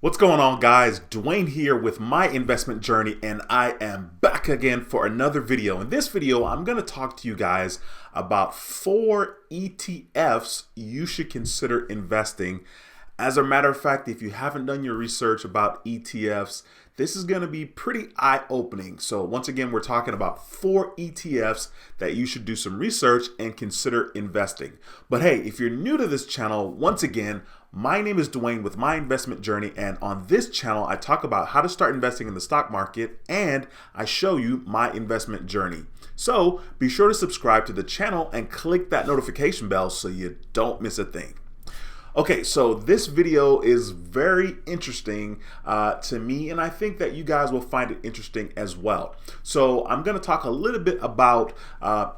What's going on, guys? Dwayne here with my investment journey, and I am back again for another video. In this video, I'm going to talk to you guys about 4 ETFs you should consider investing. As a matter of fact, if you haven't done your research about ETFs, this is going to be pretty eye-opening. So once again, we're talking about 4 ETFs that you should do some research and consider investing. But hey, if you're new to this channel, once again, my name is Dwayne with My Investment Journey, and on this channel, I talk about how to start investing in the stock market, and I show you my investment journey. So be sure to subscribe to the channel and click that notification bell so you don't miss a thing. Okay, so this video is very interesting to me, and I think that you guys will find it interesting as well. So I'm going to talk a little bit about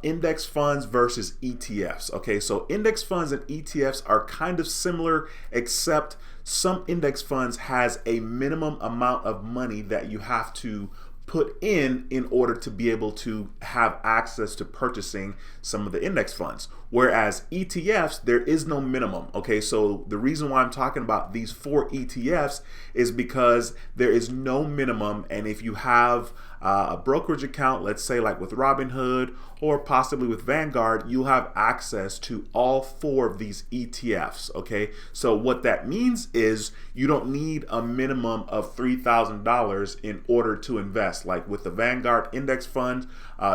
index funds versus ETFs. Okay, so index funds and ETFs are kind of similar, except some index funds has a minimum amount of money that you have to put in order to be able to have access to purchasing some of the index funds. Whereas ETFs, there is no minimum. Okay, so the reason why I'm talking about these 4 ETFs is because there is no minimum, and if you have a brokerage account, let's say like with Robinhood or possibly with Vanguard, you'll have access to all 4 of these ETFs. Okay, so what that means is you don't need a minimum of $3,000 in order to invest. Like with the Vanguard index fund,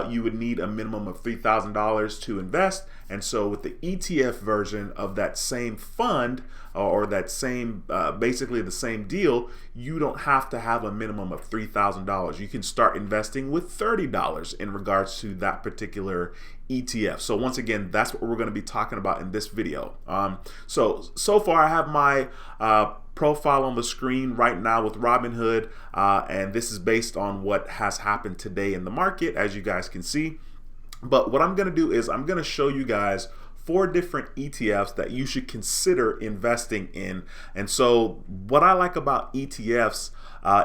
you would need a minimum of $3,000 to invest. And so with the ETF version of that same fund or that same, basically the same deal, you don't have to have a minimum of $3,000. You can start investing with $30 in regards to that particular ETF. So once again, that's what we're going to be talking about in this video. So far I have my profile on the screen right now with Robinhood, and this is based on what has happened today in the market, as you guys can see. But what I'm going to do is I'm going to show you guys 4 different ETFs that you should consider investing in. And so what I like about ETFs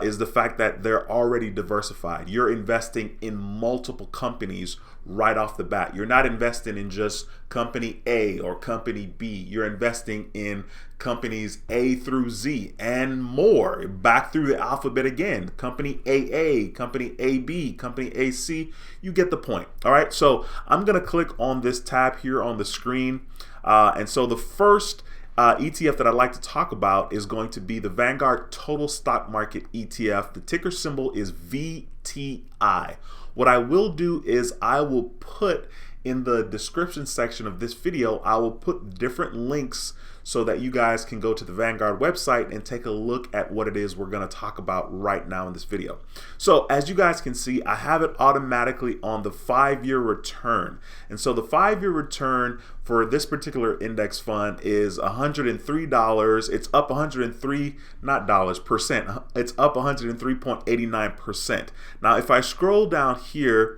is the fact that they're already diversified. You're investing in multiple companies right off the bat. You're not investing in just company A or company B. You're investing in companies A through Z and more, back through the alphabet again. Company AA, company AB, company AC. You get the point. All right, so I'm going to click on this tab here on the screen. And so the first ETF that I'd like to talk about is going to be the Vanguard Total Stock Market ETF. The ticker symbol is VTI. What I will do is I will put in the description section of this video, I will put different links so that you guys can go to the Vanguard website and take a look at what it is we're going to talk about right now in this video. So as you guys can see, I have it automatically on the 5-year return. And so the 5-year return for this particular index fund is $103. It's up 103, not dollars, percent. It's up 103.89%. Now, if I scroll down here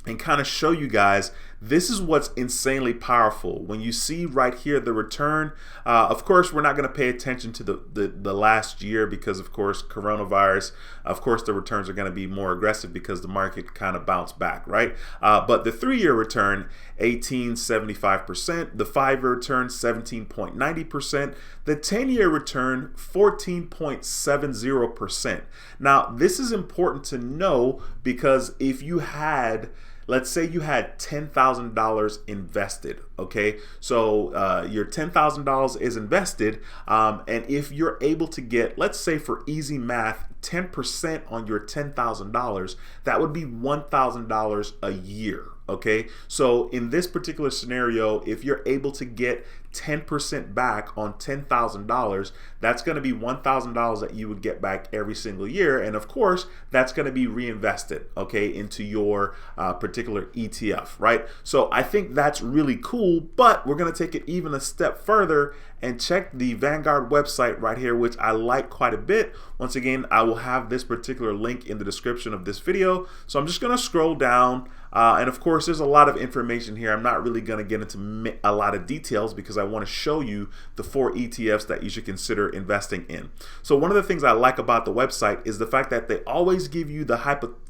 and kind of show you guys, this is what's insanely powerful. When you see right here the return, of course we're not going to pay attention to the last year because of course coronavirus, of course the returns are going to be more aggressive because the market kind of bounced back, right? But the 3-year return, 18.75%, the 5-year return, 17.90%, the 10-year return, 14.70%. Now this is important to know because if you had, let's say you had $10,000 invested, okay? So your $10,000 is invested, and if you're able to get, let's say for easy math, 10% on your $10,000, that would be $1,000 a year, okay? So in this particular scenario, if you're able to get 10% back on $10,000, that's going to be $1,000 that you would get back every single year. And of course, that's going to be reinvested, okay, into your particular ETF, right? So I think that's really cool, but we're going to take it even a step further and check the Vanguard website right here, which I like quite a bit. Once again, I will have this particular link in the description of this video. So I'm just going to scroll down. And of course, there's a lot of information here. I'm not really going to get into a lot of details because I want to show you the 4 ETFs that you should consider investing in. So one of the things I like about the website is the fact that they always give you the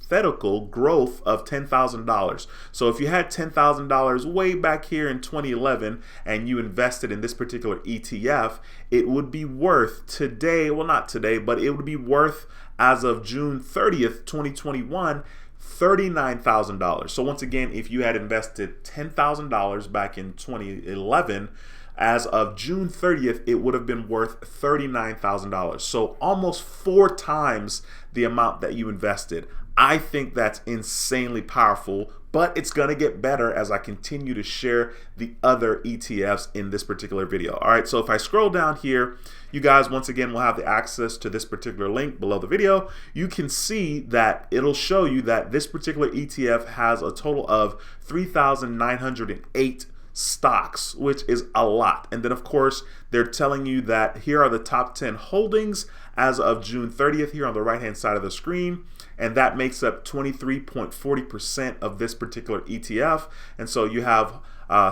hypothetical growth of $10,000. So if you had $10,000 way back here in 2011 and you invested in this particular ETF, it would be worth today, well not today, but it would be worth as of June 30th, 2021, $39,000. So once again, if you had invested $10,000 back in 2011, as of June 30th, it would have been worth $39,000. So almost 4 times the amount that you invested. I think that's insanely powerful, but it's going to get better as I continue to share the other ETFs in this particular video. All right, so if I scroll down here, you guys once again will have the access to this particular link below the video. You can see that it'll show you that this particular ETF has a total of 3,908 stocks, which is a lot. And then of course, they're telling you that here are the top 10 holdings as of June 30th here on the right hand side of the screen. And that makes up 23.40% of this particular ETF. And so you have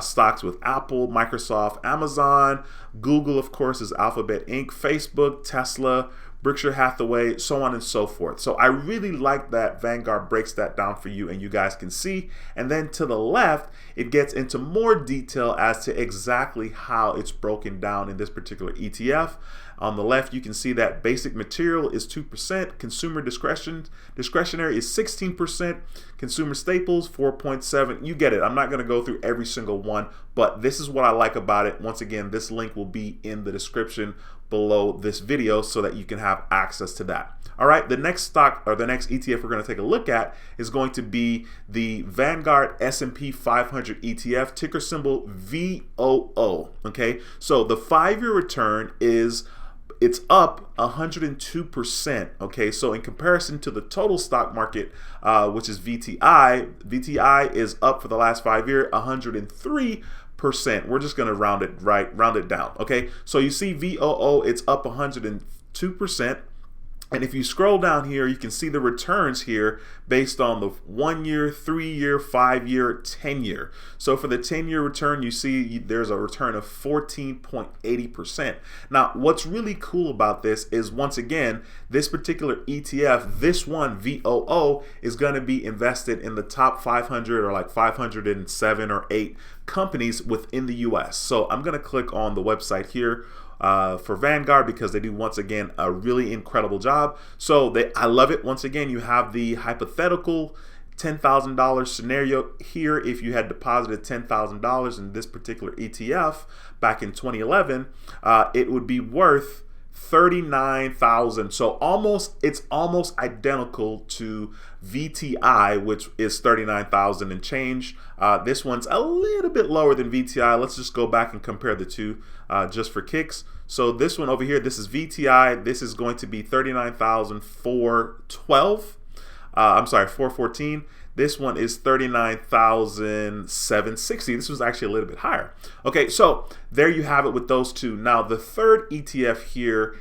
stocks with Apple, Microsoft, Amazon, Google, of course, is Alphabet Inc., Facebook, Tesla, Berkshire Hathaway, so on and so forth. So I really like that Vanguard breaks that down for you and you guys can see. And then to the left, it gets into more detail as to exactly how it's broken down in this particular ETF. On the left, you can see that basic material is 2%, consumer discretionary is 16%, consumer staples 4.7%. You get it. I'm not going to go through every single one, but this is what I like about it. Once again, this link will be in the description below this video so that you can have access to that. All right, the next stock or the next ETF we're going to take a look at is going to be the Vanguard S&P 500 ETF, ticker symbol VOO. Okay, so the 5-year return is it's up 102%. Okay, so in comparison to the total stock market, which is VTI is up for the last 5 years 103%. We're just going to round it down. Okay, so you see VOO, it's up 102%. And if you scroll down here, you can see the returns here based on the 1 year, 3 year, 5 year, 10 year. So for the 10-year return, you see there's a return of 14.80%. Now, what's really cool about this is, once again, this particular ETF, this one, VOO, is going to be invested in the top 500 or like 507 or 8 companies within the US. So I'm going to click on the website here for Vanguard because they do, once again, a really incredible job. So I love it. Once again, you have the hypothetical $10,000 scenario here. If you had deposited $10,000 in this particular ETF back in 2011, it would be worth $39,000. So it's almost identical to VTI, which is $39,000 and change. This one's a little bit lower than VTI. Let's just go back and compare the two just for kicks. So this one over here, this is VTI. This is going to be $39,414. This one is $39,760. This was actually a little bit higher. Okay, so there you have it with those two. Now, the third ETF here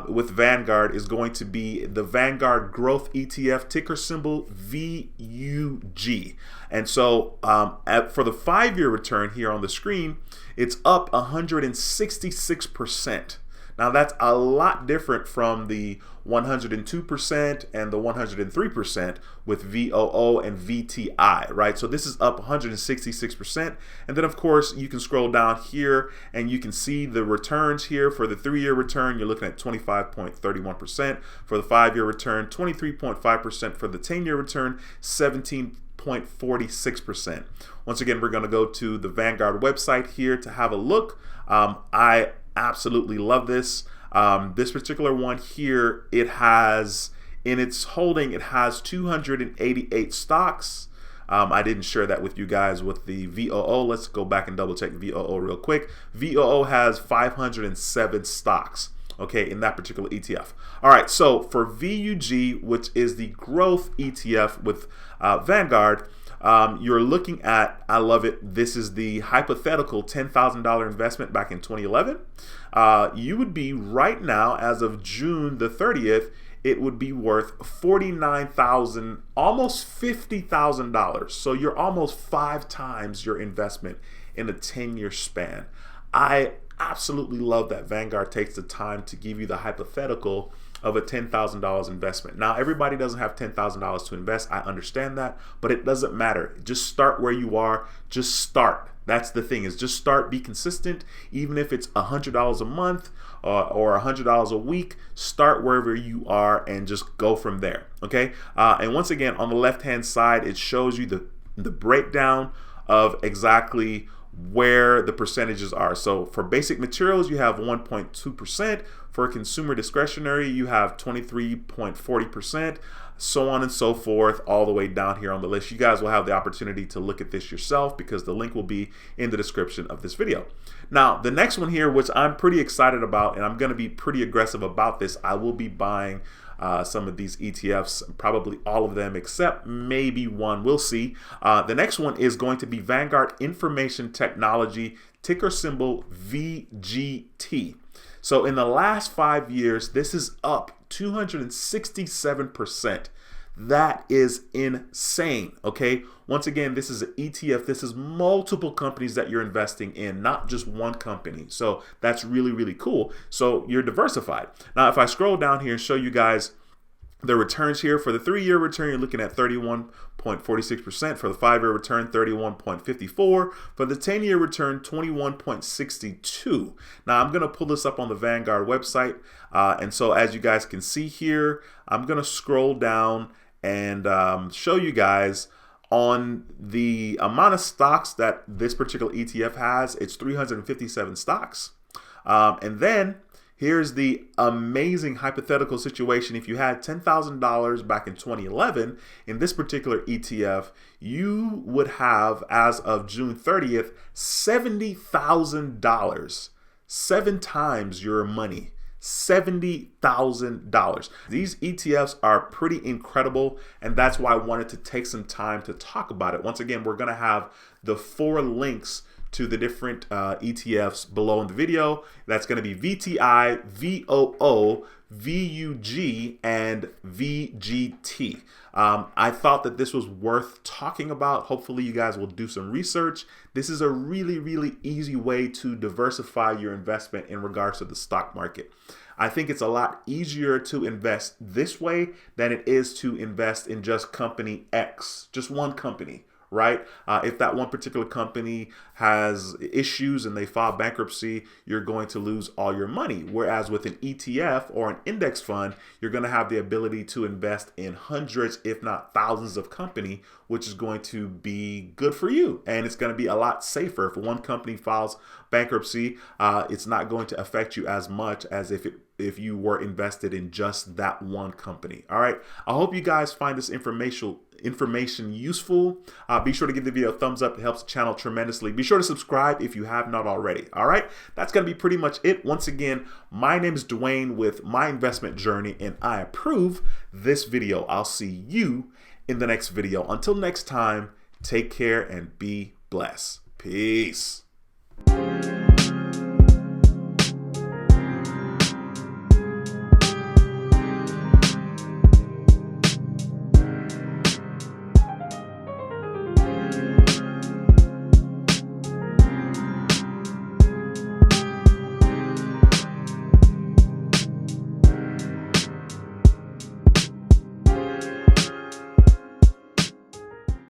with Vanguard is going to be the Vanguard Growth ETF, ticker symbol VUG. And so for the 5-year return here on the screen, it's up 166%. Now that's a lot different from the 102% and the 103% with VOO and VTI, right? So this is up 166%. And then of course you can scroll down here and you can see the returns here. For the 3-year return, you're looking at 25.31%. For the 5-year return, 23.5%. For the 10-year return, 17.46%. Once again, we're going to go to the Vanguard website here to have a look. I absolutely love this. This particular one here, it has in its holding, it has 288 stocks. I didn't share that with you guys with the VOO. Let's go back and double check VOO real quick. VOO has 507 stocks, okay, in that particular ETF. All right, so for VUG, which is the growth ETF with Vanguard, you're looking at, I love it, this is the hypothetical $10,000 investment back in 2011. You would be right now, as of June the 30th, it would be worth $49,000, almost $50,000. So you're almost 5 times your investment in a 10-year span. I absolutely love that Vanguard takes the time to give you the hypothetical of a $10,000 investment. Now, everybody doesn't have $10,000 to invest. I understand that, but it doesn't matter. Just start where you are. Just start. That's the thing, is just start, be consistent. Even if it's $100 a month or $100 a week, start wherever you are and just go from there, okay? And once again, on the left-hand side, it shows you the breakdown of exactly where the percentages are. So for basic materials, you have 1.2%. For consumer discretionary, you have 23.40%, so on and so forth, all the way down here on the list. You guys will have the opportunity to look at this yourself because the link will be in the description of this video. Now, the next one here, which I'm pretty excited about, and I'm going to be pretty aggressive about this, I will be buying some of these ETFs, probably all of them except maybe one. We'll see. The next one is going to be Vanguard Information Technology, ticker symbol VGT. So in the last 5 years, this is up 267%. That is insane, okay? Once again, this is an ETF. This is multiple companies that you're investing in, not just one company. So that's really, really cool. So you're diversified. Now, if I scroll down here and show you guys the returns here, for the 3-year return, you're looking at 31.46%. For the 5-year return, 31.54%. For the 10-year return, 21.62%. Now, I'm going to pull this up on the Vanguard website. And so as you guys can see here, I'm going to scroll down and show you guys on the amount of stocks that this particular ETF has. It's 357 stocks. And then here's the amazing hypothetical situation. If you had $10,000 back in 2011 in this particular ETF, you would have, as of June 30th, $70,000, 7 times your money. $70,000. These ETFs are pretty incredible, and that's why I wanted to take some time to talk about it. Once again, we're going to have the 4 links to the different ETFs below in the video. That's going to be VTI, VOO, VUG, and VGT. I thought that this was worth talking about. Hopefully you guys will do some research. This is a really, really easy way to diversify your investment in regards to the stock market. I think it's a lot easier to invest this way than it is to invest in just company X, just one company, right? If that one particular company has issues and they file bankruptcy, you're going to lose all your money. Whereas with an ETF or an index fund, you're going to have the ability to invest in hundreds, if not thousands of company, which is going to be good for you. And it's going to be a lot safer. If one company files bankruptcy, it's not going to affect you as much as if you were invested in just that one company. All right. I hope you guys find this information useful. Be sure to give the video a thumbs up. It helps the channel tremendously. Be sure to subscribe if you have not already. All right. That's going to be pretty much it. Once again, my name is Dwayne with My Investment Journey, and I approve this video. I'll see you in the next video. Until next time, take care and be blessed. Peace.